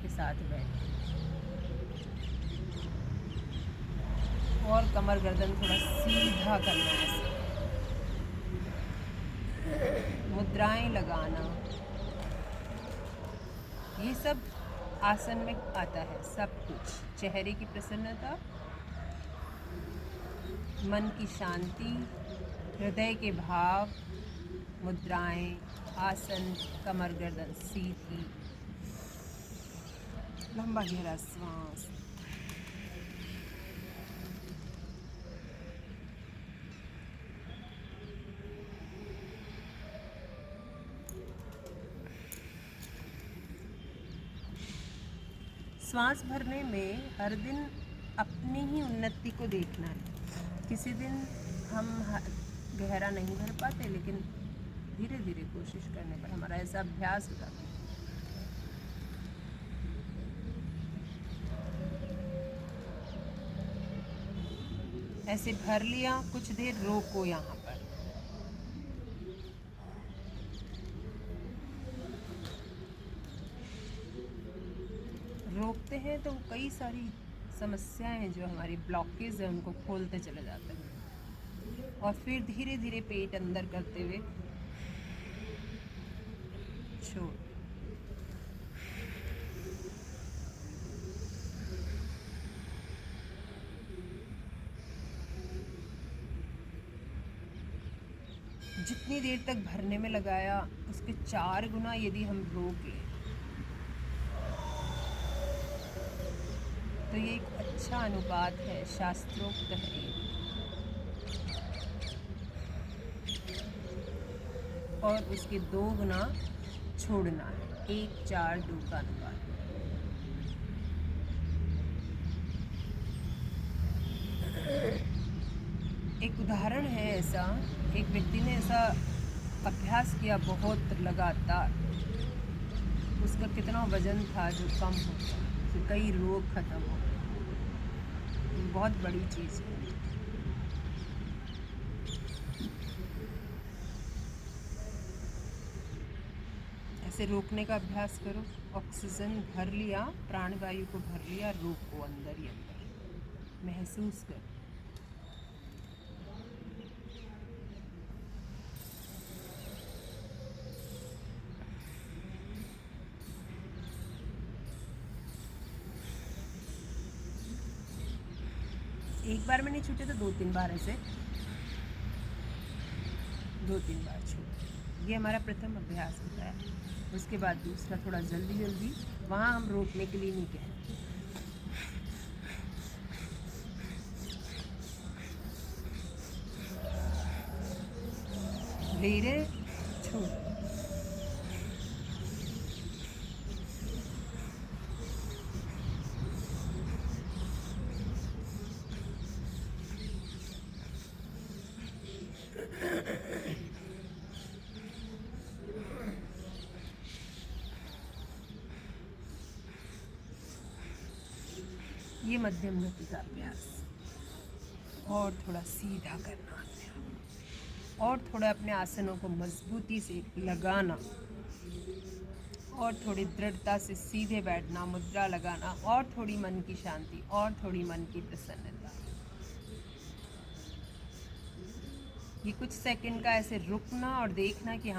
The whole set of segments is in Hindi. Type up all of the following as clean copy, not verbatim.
के साथ बैठे और कमर गर्दन थोड़ा सीधा करना है, मुद्राएं लगाना, ये सब आसन में आता है। सब कुछ, चेहरे की प्रसन्नता, मन की शांति, हृदय के भाव, मुद्राएं, आसन, कमर गर्दन सीधी, लंबा गहरा श्वास। श्वास भरने में हर दिन अपनी ही उन्नति को देखना है। किसी दिन हम गहरा नहीं भर पाते, लेकिन धीरे धीरे कोशिश करने पर हमारा ऐसा अभ्यास हो जाता है। ऐसे भर लिया, कुछ देर रोको यहाँ पर। रोकते हैं तो कई सारी समस्याएं हैं जो हमारी ब्लॉकेज है उनको खोलते चले जाते हैं। और फिर धीरे धीरे पेट अंदर करते हुए छोड़। जितनी देर तक भरने में लगाया उसके 4 गुना यदि हम रोक लें तो ये एक अच्छा अनुपात है, शास्त्रोक्त है। और उसके 2 गुना छोड़ना है, 1-4-2 का अनुपात। एक उदाहरण है ऐसा, एक व्यक्ति ने ऐसा अभ्यास किया बहुत लगातार, उसका कितना वजन था जो कम हो गया, तो कई रोग खत्म हो गए। बहुत बड़ी चीज़ है। ऐसे रोकने का अभ्यास करो। ऑक्सीजन भर लिया, प्राणवायु को भर लिया, रोको अंदर ही अंदर, महसूस करो। एक बार में नहीं छूटे तो 2-3 बार ऐसे 2-3 बार छूटे। ये हमारा प्रथम अभ्यास होता है। उसके बाद दूसरा थोड़ा जल्दी जल्दी, वहाँ हम रोकने के लिए नहीं कहते, धीरे छोड़। ये मध्यम गति का अभ्यास। और थोड़ा सीधा करना अपने आप, और थोड़ा अपने आसनों को मजबूती से लगाना, और थोड़ी दृढ़ता से सीधे बैठना, मुद्रा लगाना, और थोड़ी मन की शांति, और थोड़ी मन की प्रसन्नता। ये कुछ सेकंड का ऐसे रुकना और देखना कि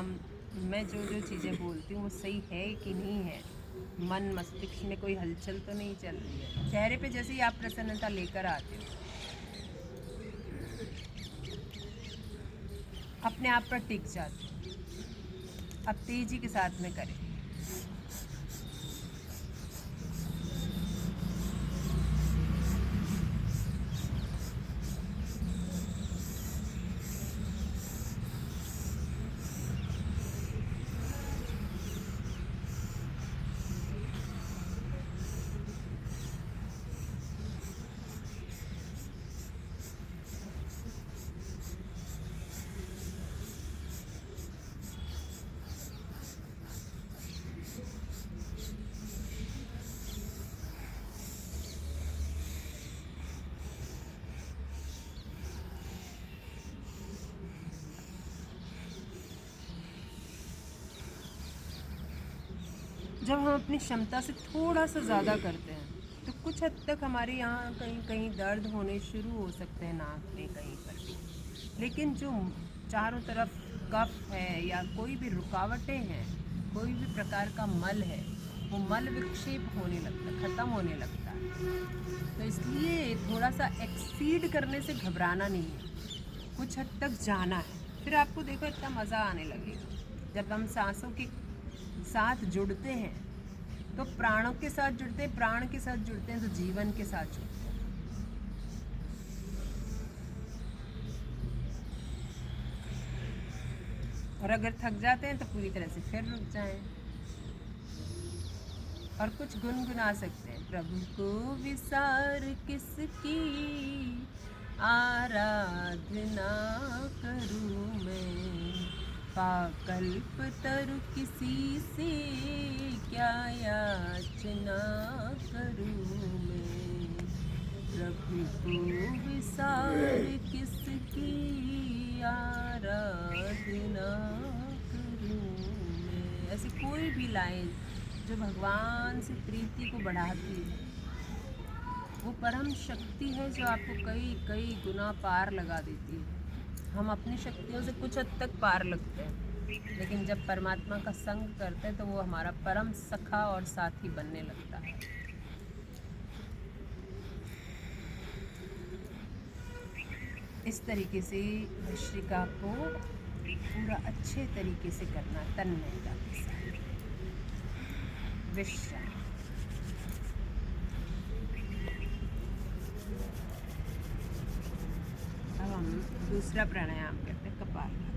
मैं जो जो चीज़ें बोलती हूँ वो सही है कि नहीं है। मन मस्तिष्क में कोई हलचल तो नहीं चल रही है। चेहरे पे जैसे ही आप प्रसन्नता लेकर आते हो, अपने आप पर टिक जाते हो। अब तेजी के साथ में करें। जब हम अपनी क्षमता से थोड़ा सा ज़्यादा करते हैं तो कुछ हद तक हमारे यहाँ कहीं कहीं दर्द होने शुरू हो सकते हैं, नाक में कहीं पर भी। लेकिन जो चारों तरफ कफ है या कोई भी रुकावटें हैं, कोई भी प्रकार का मल है, वो मल विक्षेप होने लगता है, ख़त्म होने लगता है। तो इसलिए थोड़ा सा एक्सीड करने से घबराना नहीं है, कुछ हद तक जाना है। फिर आपको देखो इतना मज़ा आने लगेगा जब हम सांसों के साथ जुड़ते हैं, तो प्राणों के साथ जुड़ते हैं, प्राण के साथ जुड़ते हैं, तो जीवन के साथ जुड़ते हैं। और अगर थक जाते हैं तो पूरी तरह से फिर रुक जाएं और कुछ गुनगुना सकते हैं। प्रभु को विसार किसकी आराधना करूं मैं, पाकल्प तरु किसी से क्या याचना करूं मैं। प्रभु को विसार किसकी आराधना करूं मैं। ऐसी कोई भी लाइन जो भगवान से प्रीति को बढ़ाती है, वो परम शक्ति है जो आपको कई कई गुना पार लगा देती है। हम अपनी शक्तियों से कुछ हद तक पार लगते हैं, लेकिन जब परमात्मा का संग करते हैं तो वो हमारा परम सखा और साथी बनने लगता है। इस तरीके से भस्त्रिका को पूरा अच्छे तरीके से करना, तन्मयता के साथ। विश्राम। अब हम दूसरा प्राणायाम करते हैं, कपालभाति।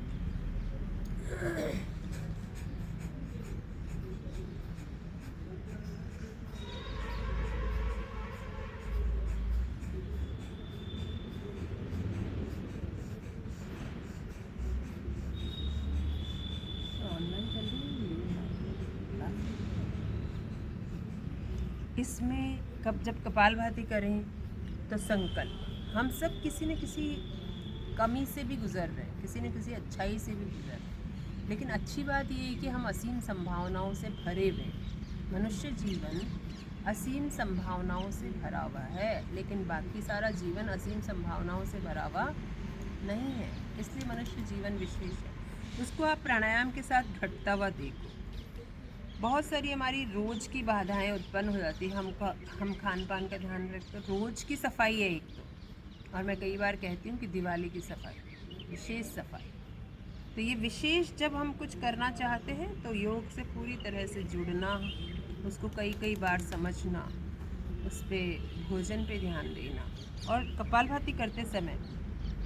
इसमें जब कपालभाति करें तो संकल्प, हम सब किसी न किसी कमी से भी गुजर रहे हैं, किसी न किसी अच्छाई से भी गुजर रहे हैं। लेकिन अच्छी बात ये है कि हम असीम संभावनाओं से भरे हुए हैं। मनुष्य जीवन असीम संभावनाओं से भरा हुआ है, लेकिन बाकी सारा जीवन असीम संभावनाओं से भरा हुआ नहीं है। इसलिए मनुष्य जीवन विशेष है, उसको आप प्राणायाम के साथ घटता हुआ देखो। बहुत सारी हमारी रोज़ की बाधाएं उत्पन्न हो जाती है। हम खान पान का ध्यान रखते, रोज़ की सफाई है एक तो, और मैं कई बार कहती हूँ कि दिवाली की सफाई, विशेष सफाई। तो ये विशेष जब हम कुछ करना चाहते हैं तो योग से पूरी तरह से जुड़ना, उसको कई कई बार समझना, उस पर भोजन पे ध्यान देना। और कपालभाति करते समय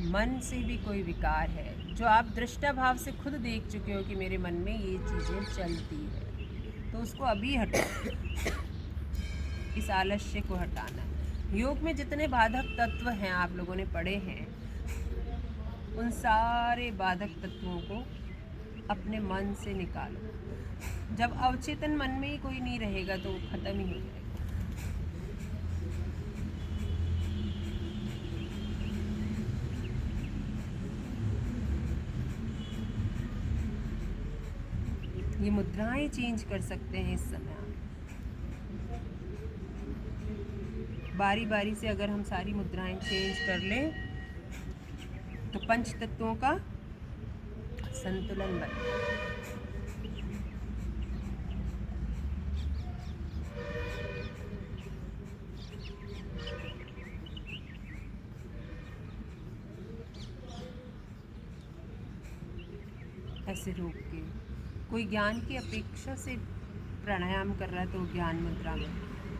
मन से भी कोई विकार है जो आप दृष्टा भाव से खुद देख चुके हो कि मेरे मन में ये चीज़ें चलती है, तो उसको अभी हटाना, इस आलस्य को हटाना। योग में जितने बाधक तत्व हैं आप लोगों ने पढ़े हैं, उन सारे बाधक तत्वों को अपने मन से निकालो। जब अवचेतन मन में ही कोई नहीं रहेगा तो वो खत्म ही हो जाएगा। ये मुद्राएं चेंज कर सकते हैं इस समय आप। बारी बारी से अगर हम सारी मुद्राएं चेंज कर लें तो पंच तत्वों का संतुलन बने। ऐसे रोक के, कोई ज्ञान की अपेक्षा से प्राणायाम कर रहा है तो ज्ञान मुद्रा में,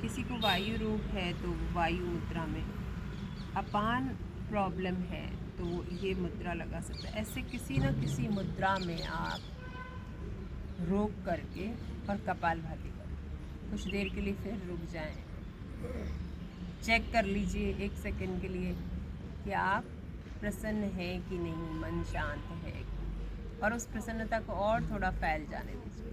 किसी को वायु रोग है तो वायु मुद्रा में, अपान प्रॉब्लम है तो ये मुद्रा लगा सकता है। ऐसे किसी न किसी मुद्रा में आप रोक करके और कपालभाति करें। कुछ देर के लिए फिर रुक जाएं, चेक कर लीजिए 1 सेकंड के लिए कि आप प्रसन्न हैं कि नहीं, मन शांत है कि नहीं, और उस प्रसन्नता को और थोड़ा फैल जाने दीजिए।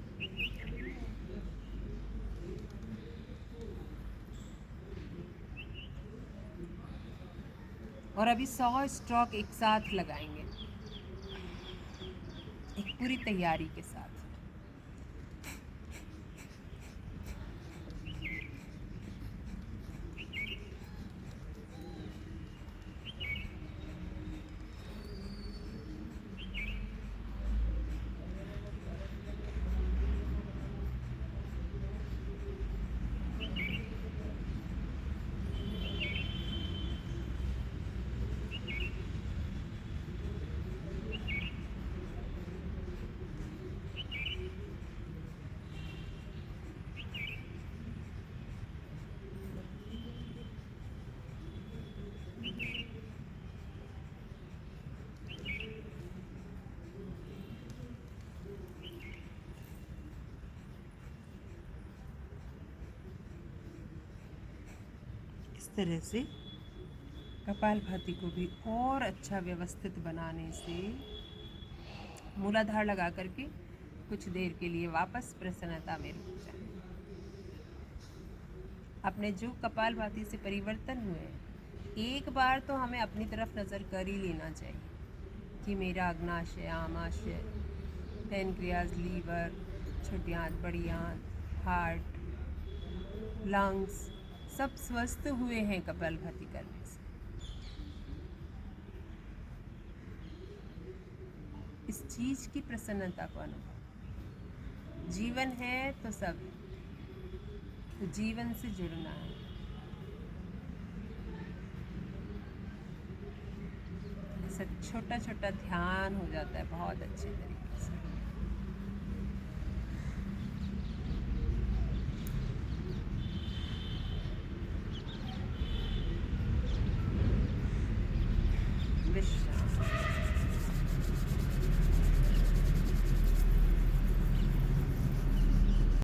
और अभी 100 स्ट्रोक एक साथ लगाएंगे, एक पूरी तैयारी के साथ। इस तरह से कपालभाति को भी और अच्छा व्यवस्थित बनाने से मूलाधार लगा करके कुछ देर के लिए वापस प्रसन्नता में रुक जाए। अपने जो कपालभाति से परिवर्तन हुए हैं, एक बार तो हमें अपनी तरफ नज़र कर ही लेना चाहिए कि मेरा अग्नाशय, आमाशय, पैनक्रियाज, लीवर, छोटी आंत, बड़ी आंत, हार्ट, लंग्स सब स्वस्थ हुए हैं कपालभाति करने से। इस चीज़ की प्रसन्नता को अनुभव। जीवन है तो सब है, तो जीवन से जुड़ना है। ऐसा छोटा छोटा ध्यान हो जाता है बहुत अच्छे तरीके।